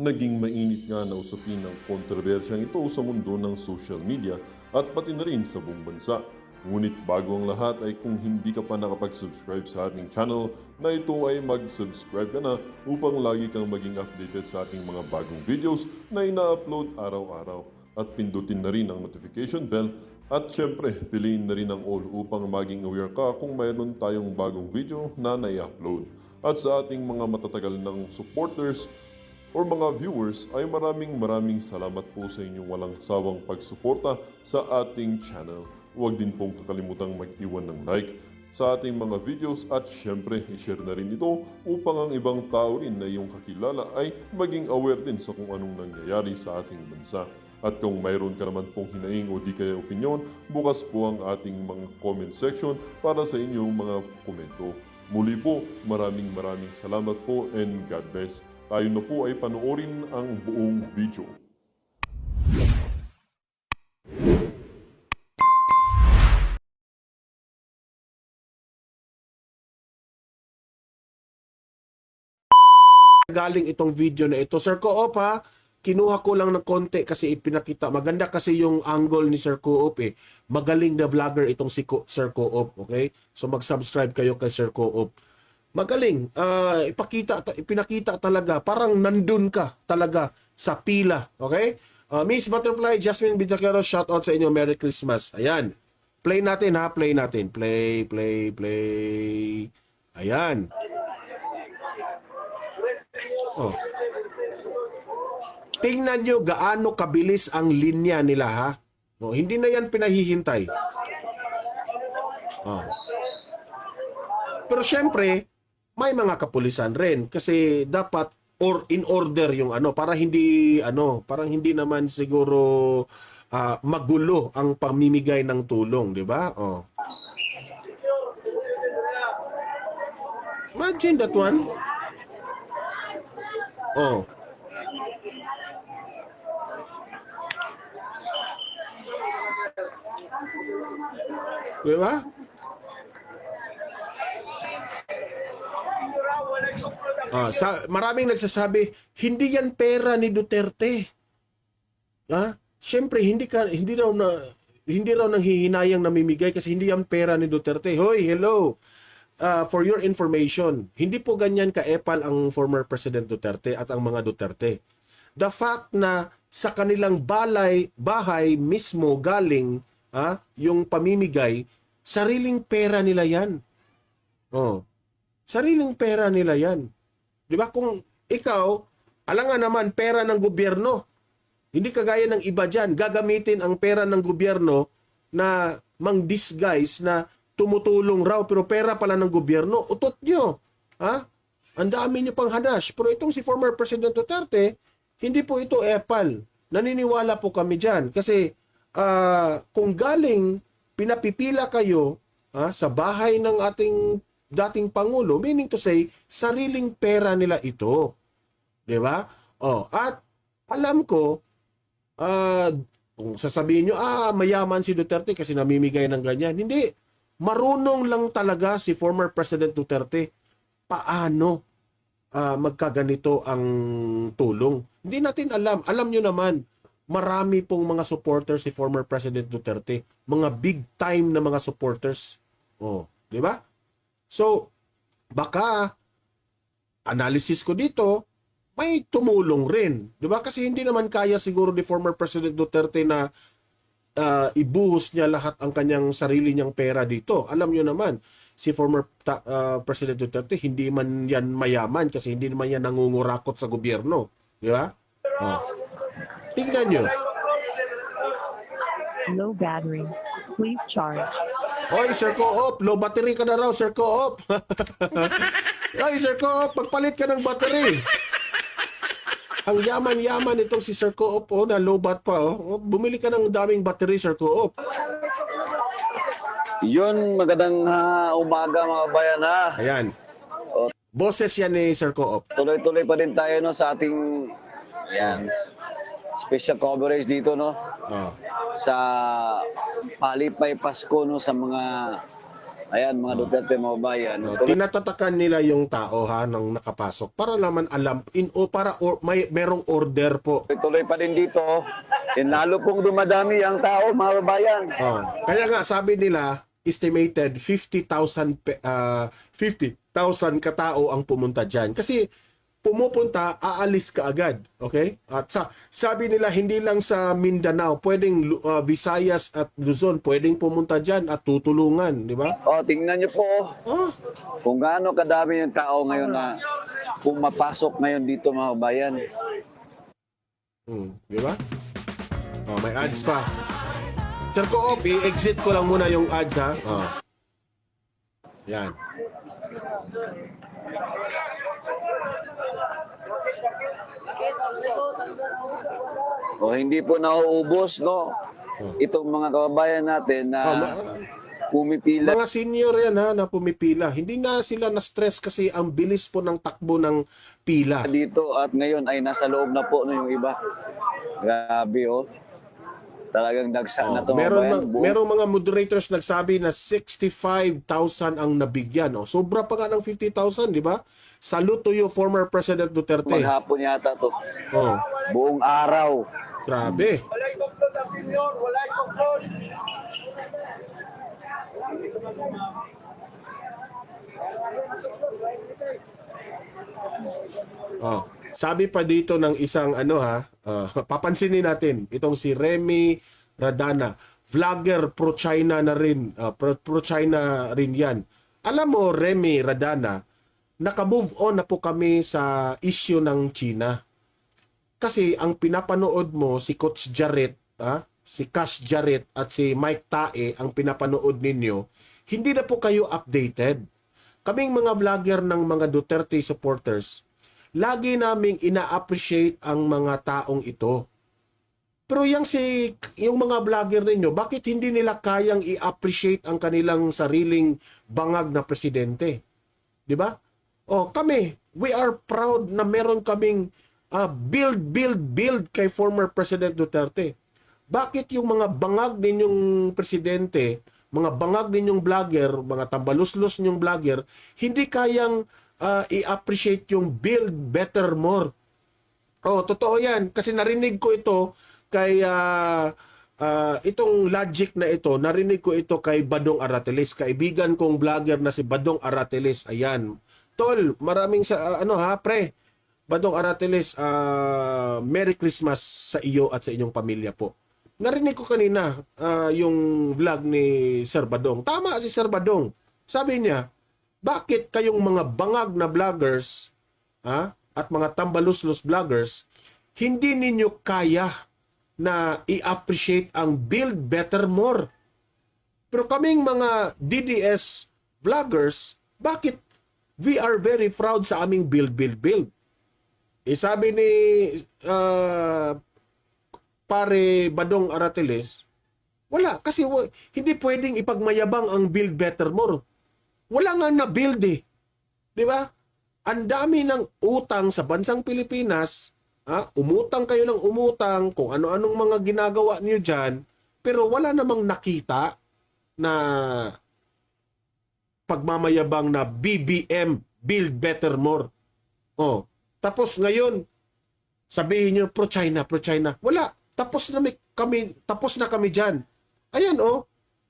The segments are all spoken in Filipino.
naging mainit nga na usapin ang kontrobersyang ito sa mundo ng social media at pati na rin sa buong bansa. Ngunit bago ang lahat ay kung hindi ka pa nakapag-subscribe sa ating channel na ito ay mag-subscribe ka na upang lagi kang maging updated sa ating mga bagong videos na ina-upload araw-araw. At pindutin na rin ang notification bell at syempre piliin na rin ang all upang maging aware ka kung mayroon tayong bagong video na nai-upload. At sa ating mga matatagal ng supporters or mga viewers ay maraming salamat po sa inyong walang sawang pagsuporta sa ating channel. Huwag din pong kakalimutang mag-iwan ng like sa ating mga videos at syempre i-share na rin ito upang ang ibang tao rin na iyong kakilala ay maging aware din sa kung anong nangyayari sa ating bansa. At kung mayroon ka naman pong hinaing o di kaya opinyon, bukas po ang ating mga comment section para sa inyong mga komento. Muli po, maraming salamat po and God bless. Tayo na po ay panoorin ang buong video. Galing itong video na ito. Sir Coop ha, kinuha ko lang ng konti kasi ipinakita. Maganda kasi yung angle ni Sir Coop eh. Magaling na vlogger itong si Sir Coop, okay? So mag-subscribe kayo kay Sir Coop. Magaling. Ipinakita talaga. Parang nandun ka talaga sa pila, okay? Miss Butterfly, Jasmine Bidakero, shout out sa inyo. Merry Christmas. Ayan. Play natin ha, play natin. Play. Ayan. Oh. Tingnan nyo gaano kabilis ang linya nila ha. No, hindi na yan pinahihintay. Oh. Pero syempre, may mga kapulisan rin kasi dapat or in order yung para hindi parang hindi naman siguro magulo ang pamimigay ng tulong, di ba? Oh. Imagine that one. Oh. Diba? Maraming nagsasabi, hindi yan pera ni Duterte. Siyempre, hindi raw nanghihinayang namimigay kasi hindi yan pera ni Duterte. Hoy, hello! For your information, hindi po ganyan ka-epal ang former President Duterte at ang mga Duterte. The fact na sa kanilang bahay mismo galing yung pamimigay, sariling pera nila yan. Oh. Sariling pera nila yan. Di ba? Kung ikaw, alangan naman pera ng gobyerno. Hindi kagaya ng iba dyan, gagamitin ang pera ng gobyerno na mang-disguise na tumutulong raw pero pera pala ng gobyerno. Utot nyo. Ang dami nyo pang hanash. Pero itong si former President Duterte, hindi po ito epal. Naniniwala po kami dyan. Kasi kung galing pinapipila kayo sa bahay ng ating dating Pangulo, meaning to say, sariling pera nila ito. Diba? At alam ko, kung sasabihin nyo, mayaman si Duterte kasi namimigay ng ganyan. Hindi. Marunong lang talaga si former President Duterte paano magkaganito ang tulong. Hindi natin alam. Alam nyo naman, marami pong mga supporters si former President Duterte. Mga big time na mga supporters. Di ba? So, baka analysis ko dito, may tumulong rin. Di ba? Kasi hindi naman kaya siguro ni former President Duterte na ibuhos niya lahat ang kanyang sarili niyang pera dito. Alam niyo naman, si former President Duterte, hindi man yan mayaman kasi hindi naman yan nangungurakot sa gobyerno. Di ba? Tingnan niyo. Low battery. Please charge. Hoy, Sir Coop, low battery ka na raw, Sir Coop. Hoy, Sir Coop, pagpalit ka ng battery. Ang yaman-yaman itong si Sir Coop, na low bat pa. Bumili ka ng daming battery, Sir Coop. Yun, magandang umaga mga bayan ha. Ayan. Boses yan ni Sir Coop. Tuloy-tuloy pa din tayo sa ating special coverage dito sa Palipay Pasko sa mga Ayan, mga Duterte, mga bayan. Tinatatakan nila yung tao nang nakapasok para naman alam merong order po. Tuloy pa din dito. Lalo pong dumadami ang tao, mga bayan. Kaya nga sabi nila estimated 50,000 katao ang pumunta diyan. Kasi pumupunta, aalis ka agad. Okay? At sabi nila, hindi lang sa Mindanao, pwedeng Visayas at Luzon, pwedeng pumunta dyan at tutulungan. Di ba? Tingnan nyo po kung gaano kadami yung tao ngayon na pumapasok ngayon dito, mga bayan. Di ba? May ads pa. Sir Coop, i-exit ko lang muna yung ads ha. Yan. Hindi po nauubos, no? Itong mga kababayan natin na pumipila. Mga senior yan na pumipila. Hindi na sila na-stress kasi ang bilis po ng takbo ng pila. Dito at ngayon ay nasa loob na po yung iba. Grabe, Talagang dagsa na ito. Merong mga moderators nagsabi na 65,000 ang nabigyan. Sobra pa nga ng 50,000, di ba? Salute to you, former President Duterte. Maghapon yata to. Buong araw. Grabe. Walay complot ang senyor, walay complot. Sabi pa dito ng isang papansinin natin, itong si Remy Radana, vlogger pro-China na rin, pro-China rin yan. Alam mo, Remy Radana, naka-move on na po kami sa issue ng China. Kasi ang pinapanood mo, si Coach Jarrett, si Cash Jarrett at si Mike Tae, ang pinapanood ninyo, hindi na po kayo updated. Kaming mga vlogger ng mga Duterte supporters, lagi naming ina-appreciate ang mga taong ito. Pero yung mga vlogger ninyo, bakit hindi nila kayang i-appreciate ang kanilang sariling bangag na presidente? Di ba? Kami, we are proud na meron kaming build kay former President Duterte. Bakit yung mga bangag ninyong presidente, mga bangag ninyong vlogger, mga tambaluslos ninyong vlogger, hindi kayang i-appreciate yung build better more? Totoo yan. Kasi narinig ko ito kay itong logic na ito, narinig ko ito kay Badong Arateles, kaibigan kong vlogger na si Badong Arateles. Ayan. Tol, maraming pre. Badong Arateles, Merry Christmas sa iyo at sa inyong pamilya po. Narinig ko kanina yung vlog ni Sir Badong. Tama si Sir Badong. Sabi niya, bakit kayong mga bangag na vloggers at mga tambaluslos vloggers, hindi ninyo kaya na i-appreciate ang build better more? Pero kaming mga DDS vloggers, bakit we are very proud sa aming build? Sabi ni pare Badong Arateles, wala. Kasi hindi pwedeng ipagmayabang ang build better more. Wala nga na build Di ba? Ang dami ng utang sa bansang Pilipinas. Umutang kayo ng umutang, kung ano-anong mga ginagawa niyo dyan, pero wala namang nakita na pagmamayabang na BBM, build better more. Tapos ngayon, sabihin nyo, pro-China. Wala. Tapos na kami dyan. Ayan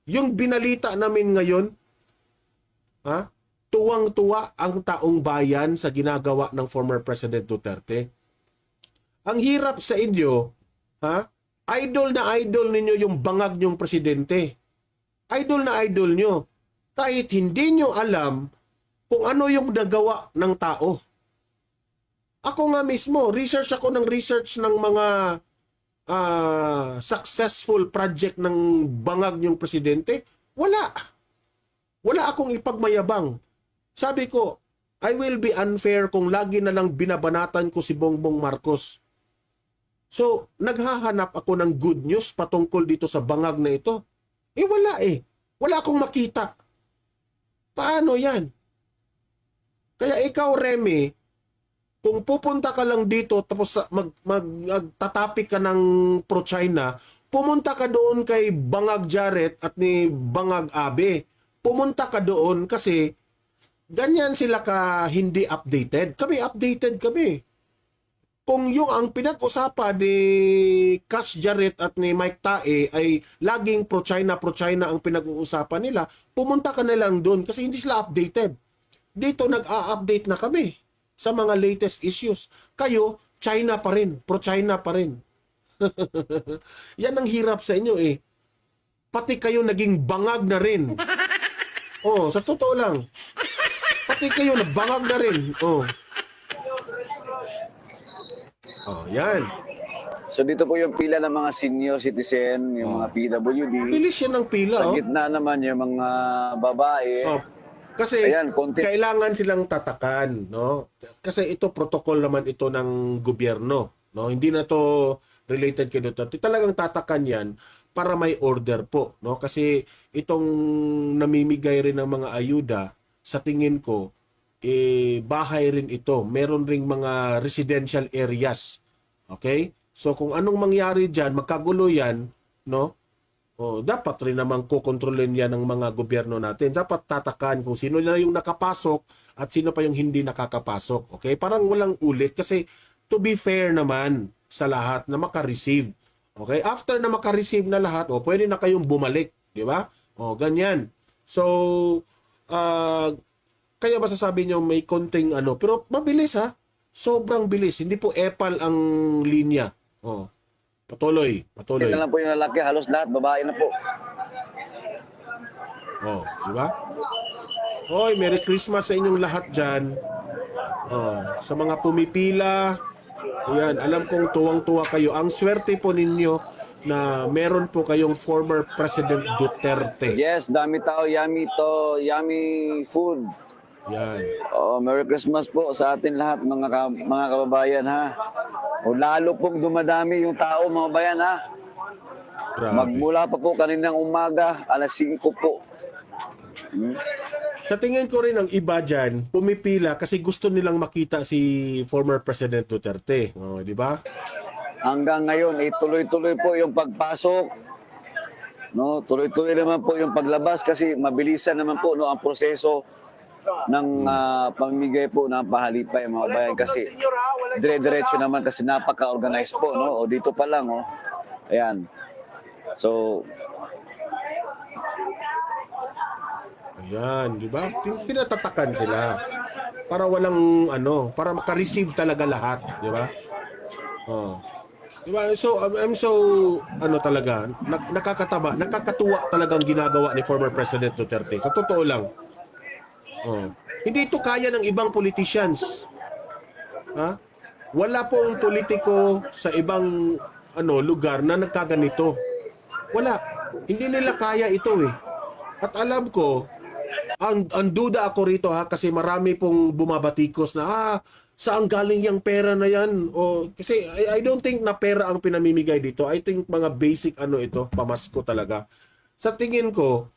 yung binalita namin ngayon, tuwang-tuwa ang taong bayan sa ginagawa ng former President Duterte. Ang hirap sa inyo, idol na idol ninyo yung bangag nyong presidente. Idol na idol nyo. Kahit hindi nyo alam kung ano yung nagawa ng tao. Ako nga mismo, research ng mga successful project ng bangag nyong presidente. Wala akong ipagmayabang. Sabi ko, I will be unfair kung lagi na lang binabanatan ko si Bongbong Marcos. So, naghahanap ako ng good news patungkol dito sa bangag na ito. Wala Wala akong makita. Paano yan? Kaya ikaw, Remy, kung pupunta ka lang dito tapos magtatapik ka ng pro-China, pumunta ka doon kay Bangag Jarrett at ni Bangag Abe. pumunta ka doon kasi ganyan sila ka hindi updated. Kami updated kami. Kung yung ang pinag-usapan ni Cass Jarrett at ni Mike Tae ay laging pro-China ang pinag-uusapan nila, pumunta ka na lang doon kasi hindi sila updated. Dito nag-a-update na kami sa mga latest issues. Kayo, China pa rin, pro-China pa rin. Yan ang hirap sa inyo eh. Pati kayo naging bangag na rin. Oh, sa totoo lang. Pati kayo nagbangag na rin. Oh. Oh, yan. So dito po yung pila ng mga senior citizen, yung mga PWD. Bilis yan ng pila. Sa Oh. gitna naman yung mga babae. Oh. Kasi Ayan, konti. kailangan silang tatakan, no? Kasi ito protocol naman ito ng gobyerno, no? Hindi na to related kay Duterte. Talagang tatakan 'yan para may order po, no? Kasi itong namimigay rin ng mga ayuda, sa tingin ko bahay rin ito. Meron ring mga residential areas. Okay? So kung anong mangyari diyan, magkagulo 'yan, no? Dapat rin naman kokontrolin yan ng mga gobyerno natin. Dapat tatakan kung sino na yung nakapasok at sino pa yung hindi nakakapasok. Okay? Parang walang ulit kasi to be fair naman sa lahat na makareceive. Okay? After na makareceive na lahat, pwede na kayong bumalik. Di ba? Ganyan. So, kaya masasabi nyo may konting pero mabilis ha. Sobrang bilis. Hindi po epal ang linya. Patuloy. Ito lang po yung lalaki, halos lahat, babae na po. Di ba? Hoy, Merry Christmas sa inyong lahat dyan. Sa mga pumipila, ayan, alam kong tuwang-tuwa kayo. Ang swerte po ninyo na meron po kayong former President Duterte. Yes, dami tao, yummy food. Yan. Merry Christmas po sa atin lahat, mga kababayan ha. Lalo pong dumadami yung tao, mga bayan ha. Grabe. Magmula pa po kaninang umaga, alas 5 po. Sa tingin ko rin ang iba dyan, pumipila kasi gusto nilang makita si former President Duterte. Di ba? Hanggang ngayon, tuloy-tuloy po yung pagpasok. No, tuloy-tuloy naman po yung paglabas kasi mabilisan naman po ang proseso ng pamimigay po ng pahalipay mga bayan kasi dire-diretso naman kasi napaka-organized po, no? Dito pa lang, ayan. So, ayan, di ba? Tinatatakan sila para walang para maka-receive talaga lahat, di ba? Di ba? So, I'm so talaga, nakakatuwa talagang ginagawa ni former President Duterte. Sa totoo lang. Hindi ito kaya ng ibang politicians. Ha? Wala pong politiko sa ibang lugar na nagkaganito. Wala. Hindi nila kaya ito eh. At alam ko, ang duda ako rito kasi marami pong bumabatikos na saan galing yung pera na yan? Kasi I don't think na pera ang pinamimigay dito. I think mga basic ito, pamasko talaga. Sa tingin ko,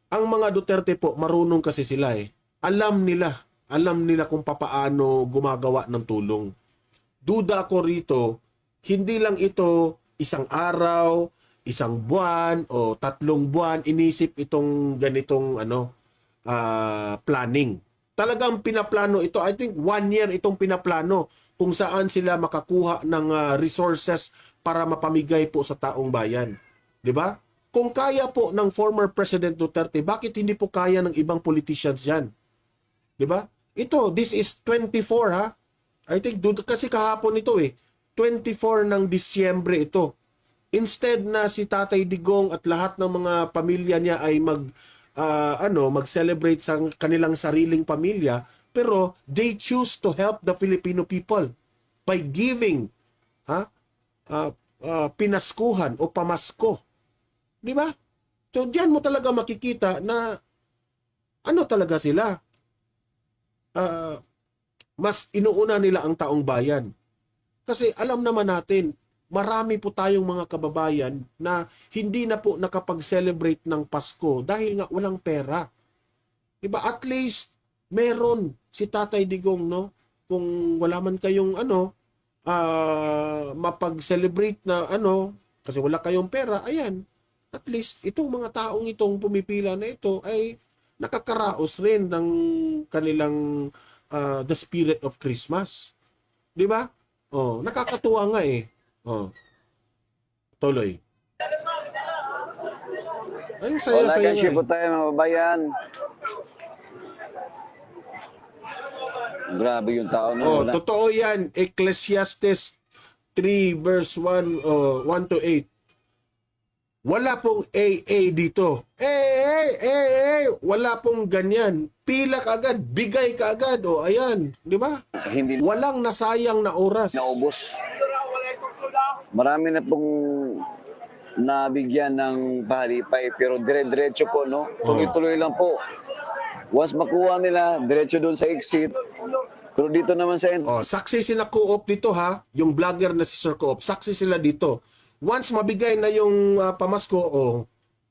ang mga Duterte po, marunong kasi sila eh. Alam nila kung papaano gumagawa ng tulong. Duda ko rito, hindi lang ito isang araw, isang buwan o 3 buwan inisip itong ganitong planning. Talagang pinaplano ito. I think 1 year itong pinaplano kung saan sila makakuha ng resources para mapamigay po sa taong bayan. 'Di ba? Kung kaya po ng former President Duterte, bakit hindi po kaya ng ibang politicians yan? Diba? This is 24 ha? I think, kasi kahapon ito 24 ng Disyembre ito. Instead na si Tatay Digong at lahat ng mga pamilya niya ay mag-celebrate sa kanilang sariling pamilya, pero they choose to help the Filipino people by giving pinaskuhan o pamasko. Di ba? So, diyan mo talaga makikita na talaga sila. Mas inuuna nila ang taong bayan. Kasi alam naman natin, marami po tayong mga kababayan na hindi na po nakapag-celebrate ng Pasko dahil nga walang pera. Di ba? At least, meron si Tatay Digong, no? Kung wala man kayong mapag-celebrate na kasi wala kayong pera, ayan. at least itong mga taong itong pumipila na ito ay nakakaraos rin ng kanilang the spirit of Christmas. 'Di ba? Oh, nakakatuwa nga eh. Oh. Tuloy. Ay, Wala saya-saya kang share po nga. tayo mga babayan. Grabe yung tao na Oh, wala. totoo 'yan. Ecclesiastes 3 verse 1 1 to 8. Wala pong AA dito. Wala pong ganyan. Pila ka agad, bigay ka agad. O ayan, di ba? Hindi Walang nasayang na oras. naubos. Marami na pong nabigyan ng pahalipay pero dire-diretso po, no? Tuloy-tuloy lang po. Once makuha nila, diretso doon sa exit. Pero dito naman sa Oh, saksi sila Co-op dito ha. Yung vlogger na si Sir Co-op, saksi sila dito. Once mabigay na yung pamasko,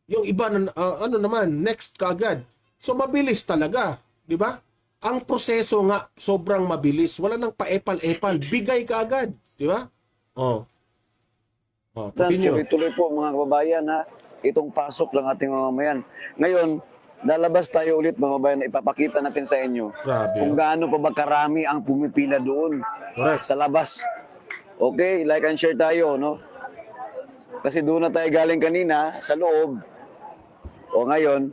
yung iba na, ano naman, next kaagad. So mabilis talaga, di ba? Ang proseso nga sobrang mabilis. Wala nang paepal-epal, bigay kaagad, di ba? Oh. Oh, continue. tuloy-tuloy po mga kababayan ha. Itong pasok ng ating mga mamayan. Ngayon, lalabas tayo ulit mga kababayan na ipapakita natin sa inyo Grabe. kung gaano pa ba karami ang pumipila doon Correct. sa labas. Okay, like and share tayo, no? Kasi doon na tayo galing kanina sa loob. O ngayon,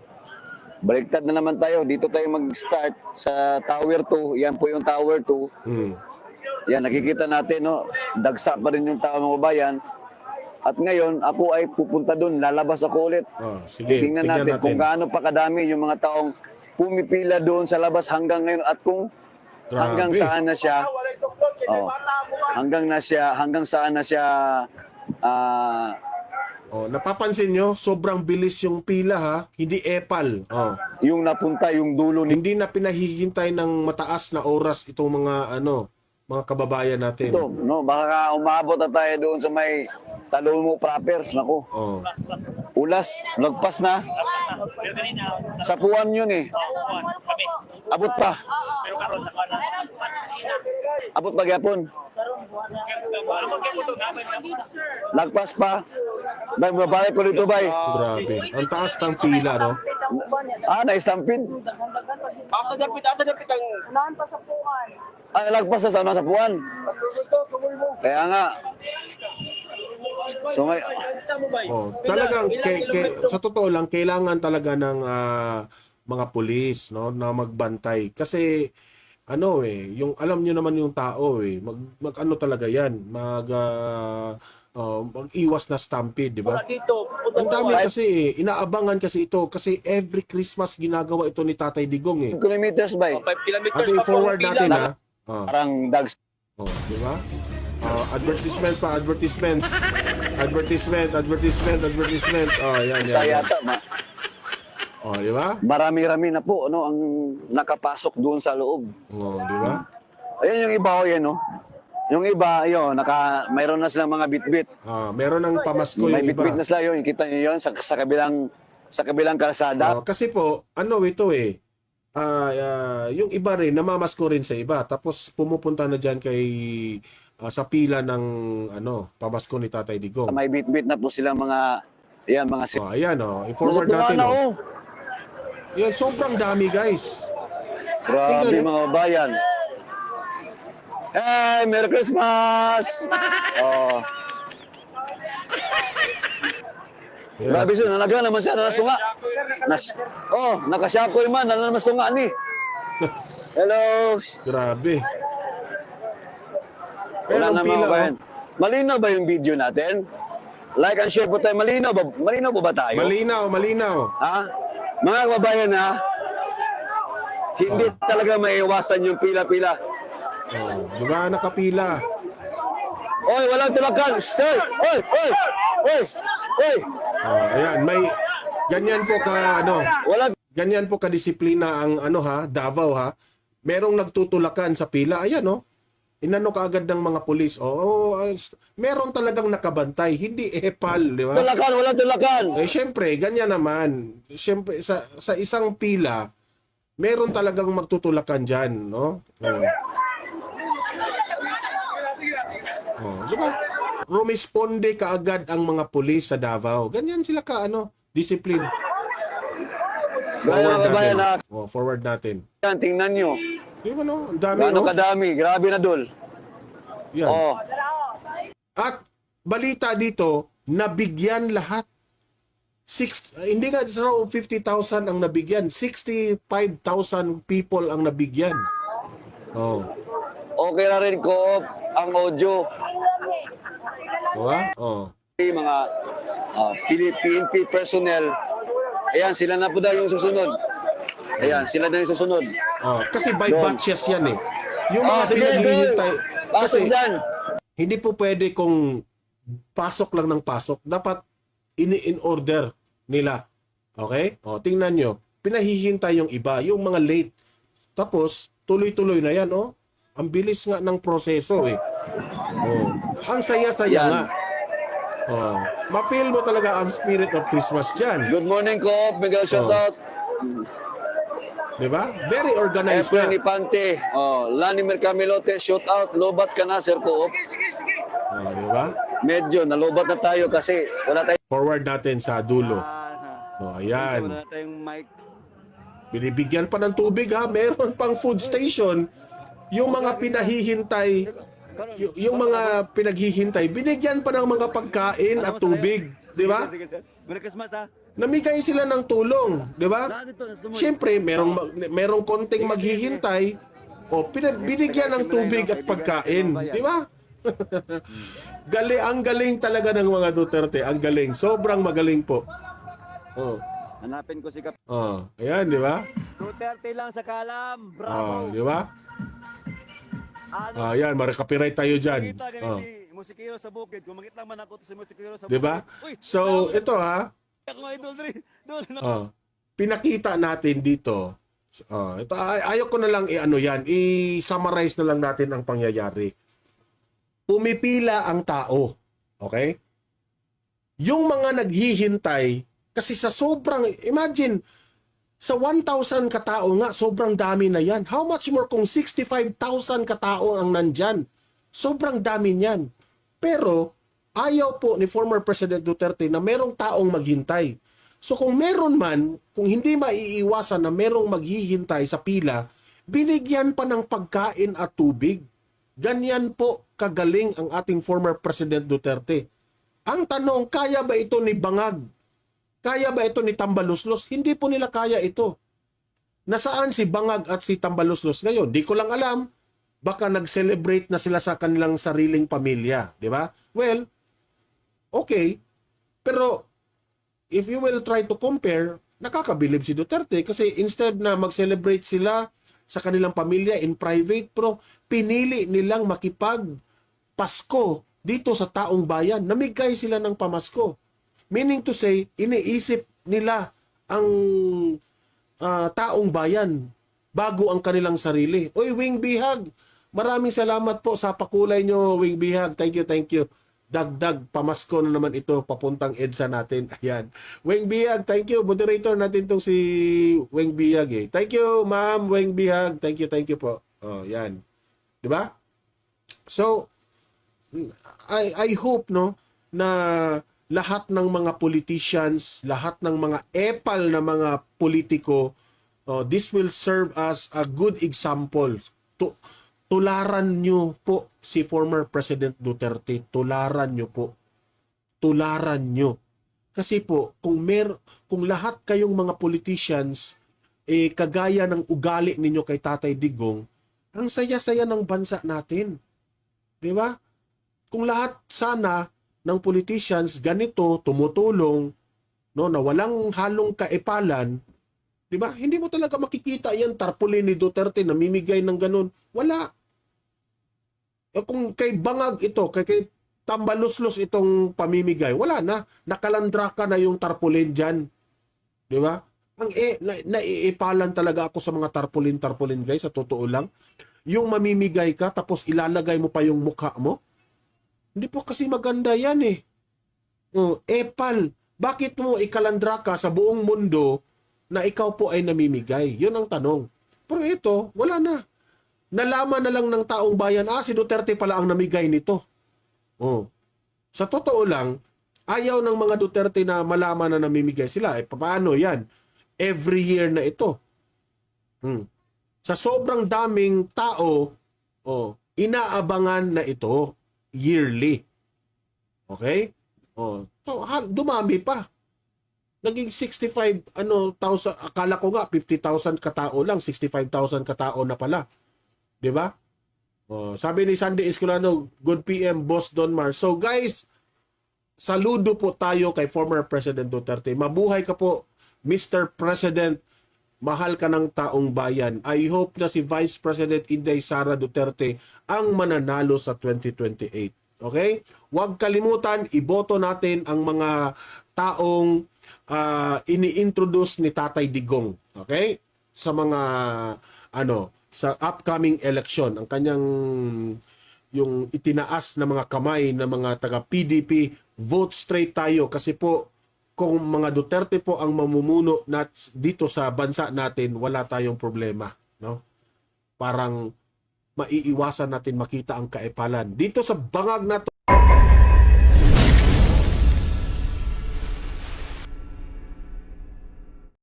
baliktad na naman tayo. Dito tayo mag-start sa Tower 2. Yan po yung Tower 2. Hmm. Yan, nakikita natin, no? Dagsa pa rin yung tao mga bayan. At ngayon, ako ay pupunta doon. Lalabas ako ulit. Oh, sige, Tingnan natin kung gaano pa kadami yung mga taong pumipila doon sa labas hanggang ngayon at kung Grabe. hanggang saan na siya Walay tuklod, kaya Oh. bata mo ka. hanggang saan na siya Oh, napapansin nyo, sobrang bilis yung pila ha. Hindi epal. Oh. yung napunta yung dulo ni Hindi na pinahihintay ng mataas na oras itong mga mga kababayan natin. ito, no? Baka umabot na tayo doon sa may Talomo proper. Nako, Oh. ulas, lagpas na. Sa Puan yun eh. Abot pa. Abot pa gyapon. Lagpas pa. Bay, mabalik ko dito, bay. Grabe. Ang taas ng pila, no? Na-stampede. Asa dapit ang Unahan pa sa puan. Lagpas na sama sa Puan. Tuloy to, tuloy mo. Kaya nga. So ngayon, sa mo bay. Oh, talagang sa totoo lang kailangan talaga ng mga pulis, no, na magbantay kasi yung alam niyo naman yung tao mag ano talaga 'yan, mag-iwas na stampede, di ba? Dito, pupunta Ang dami kasi inaabangan kasi ito kasi every Christmas ginagawa ito ni Tatay Digong eh. kilometers, bay. 5 kilometers At i-forward natin ha. Oh, Parang dags. di ba? Advertisement pa, advertisement. Advertisement. Oh, yan. Sa yata, Oh, di ba? marami-rami na po ano ang nakapasok doon sa loob. Oh, di ba? Ayun yung iba ho yan, no? Yung iba, ayun, mayroon na silang mga bitbit. Meron ng pamasko May yung iba. bitbit na sila yun. Kita niyo yun sa kabilang kalsada. Kasi po, ito yung iba rin, namamasko rin sa iba. Tapos pumupunta na dyan sa pila ng pamasko ni Tatay Digong. May bitbit na po silang mga Ayan, i-forward natin. oh. Yan, sobrang dami, guys. Grabe Tingnan, mga bayan. Hey, Merry Christmas! Oh. Yan. Grabe siya, nanaga naman siya, nanasunga. Nakasyakoy man, nanasunga ni. Hello. Grabe. Wala ang na pila, mga bayan. Malinaw ba yung video natin? Like and share po tayo. Malinaw po ba tayo? Malinaw. Ha? Mga kababayan ha, hindi talaga maiwasan yung pila-pila. Oh, di ba nakapila? Oy, walang tulakan. Stay! Oy! Ayan, may ganyan po Walang ganyan po kadisiplina ang Davao ha. Merong nagtutulakan sa pila. Ayan inano kaagad ng mga pulis. Meron talagang nakabantay, hindi epal, di ba? tulakan, walang tulakan. Syempre, ganyan naman. Syempre, sa isang pila, meron talagang magtutulakan dyan, no? Di ba? rumisponde kaagad ang mga pulis sa Davao. Ganyan sila ka, discipline. Gaya mga kabayan na, Forward natin. yan, tingnan nyo. Yung ang dami, Gaano kadami, grabe na dol. Yan. Oh, At balita dito, nabigyan lahat. Hindi nga 50,000 ang nabigyan, 65,000 people ang nabigyan. Oh. okay na rin co-op ang audio. Diba? Oh. Mga PNP personnel, ayan, sila na po daw yung susunod. Ayan, sila na yung susunod. Oh, kasi by Doon. batches yan eh. Yung mga Sige, pinaghihintay, Pasok kasi dyan. hindi po pwede kung pasok lang ng pasok. Dapat in order nila. Okay? O, tingnan nyo. Pinahihintay yung iba, yung mga late. Tapos, tuloy-tuloy na yan, oh. Ang bilis nga ng proseso, eh. Oh. Ang saya-saya Yan. nga. Oh. Ma-feel mo talaga ang spirit of Christmas dyan. Good morning co-op, mega shoutout. Di ba? Very organized Efren nga. Ipante, Lani Mercamilote, shoutout. Lobat ka na, sir co-op. Oh, di ba? Medyo, nalobat na tayo kasi wala tayong Forward natin sa dulo. Oh, ayan. wala tayong mic. Binibigyan pa ng tubig ha, meron pang food station. Yung mga pinahihintay, yung mga pinaghihintay, binigyan pa ng mga pagkain at tubig, di ba? Merry Christmas ha. Namigay sila ng tulong, di ba? Siyempre, merong konting maghihintay o binigyan ng tubig at pagkain, di ba? Ang galing talaga ng mga Duterte, ang galing, sobrang magaling po. Oh. Hanapin ko si Kap. Oh, ayan, di ba? Duterte lang sa kalam. Oh, di ba? Ah, yan, mara-copyright tayo diyan. Oh. Musikero sa bukid. Kung makita man ako to si musikero sa Di ba? Uy, So, ito ha, ako nga idol dre. Dol na. pinakita natin dito. Ito ayoko ko na lang i-summarize na lang natin ang pangyayari. Pumipila ang tao. Okay? Yung mga naghihintay, kasi sa sobrang, imagine, sa 1,000 katao nga, sobrang dami na yan. How much more kung 65,000 katao ang nandyan? Sobrang dami niyan. Pero, ayaw po ni former President Duterte na merong taong maghintay. So kung meron man, kung hindi maiiwasan na merong maghihintay sa pila, binigyan pa ng pagkain at tubig. Ganyan po kagaling ang ating former President Duterte. Ang tanong, kaya ba ito ni Bangag? Kaya ba ito ni Tambaluslos? Hindi po nila kaya ito. Nasaan si Bangag at si Tambaluslos ngayon? Di ko lang alam. Baka nag-celebrate na sila sa kanilang sariling pamilya. Di ba? Well, okay. Pero, if you will try to compare, nakakabilib si Duterte kasi instead na mag-celebrate sila sa kanilang pamilya in private, pero pinili nilang makipag-Pasko dito sa taong bayan. Namigay sila ng pamasko. Meaning to say, iniisip nila ang taong bayan bago ang kanilang sarili. Oy, Wing Bihag, maraming salamat po sa pakulay nyo, Wing Bihag. Thank you. Dagdag pamasko na naman ito papuntang EDSA natin. Ayan. Wing Bihag, thank you. Moderator natin tong si Wing Bihag eh. Thank you, Ma'am Wing Bihag. Thank you po. Oh, yan. 'Di ba? So I hope no na lahat ng mga politicians, lahat ng mga epal na mga politiko, this will serve as a good example. Tularan nyo po si former President Duterte. Tularan nyo po. Tularan nyo. Kasi po, kung lahat kayong mga politicians, kagaya ng ugali ninyo kay Tatay Digong, ang saya-saya ng bansa natin. Di ba? Kung lahat sana ng politicians ganito, tumutulong, no, na walang halong kaepalan, di ba? Hindi mo talaga makikita yan, tarpaulin ni Duterte, namimigay ng ganun. Wala. Kung kay Bangag ito, kay Tambaluslos itong pamimigay, wala na. Nakalandraka na yung tarpaulin dyan. Di ba? Naiipalan talaga ako sa mga tarpaulin guys, sa totoo lang. Yung mamimigay ka, tapos ilalagay mo pa yung mukha mo. Hindi po kasi maganda yan eh. Epal. Bakit mo ikalandraka sa buong mundo na ikaw po ay namimigay? Yun ang tanong. Pero ito, wala na. Nalaman na lang ng taong bayan, si Duterte pala ang namigay nito. Sa totoo lang, ayaw ng mga Duterte na malaman na namimigay sila. Paano yan? Every year na ito. Sa sobrang daming tao, inaabangan na ito yearly. Okay? So, dumami pa. Naging 65 thousand, akala ko nga 50,000 katao lang, 65,000 katao na pala. 'Di ba? Sabi ni Sandy Escolano, good PM Boss Don Mar. So guys, saludo po tayo kay former President Duterte. Mabuhay ka po, Mr. President. Mahal ka ng taong bayan. I hope na si Vice President Inday Sara Duterte ang mananalo sa 2028. Okay? Huwag kalimutan, iboto natin ang mga taong ini-introduce ni Tatay Digong. Okay? Sa mga sa upcoming election, ang kanyang yung itinaas na mga kamay ng mga taga PDP, vote straight tayo kasi po kung mga Duterte po ang mamumuno dito sa bansa natin, wala tayong problema, no? Parang maiiwasan natin makita ang kaepalan. Dito sa bangag na to,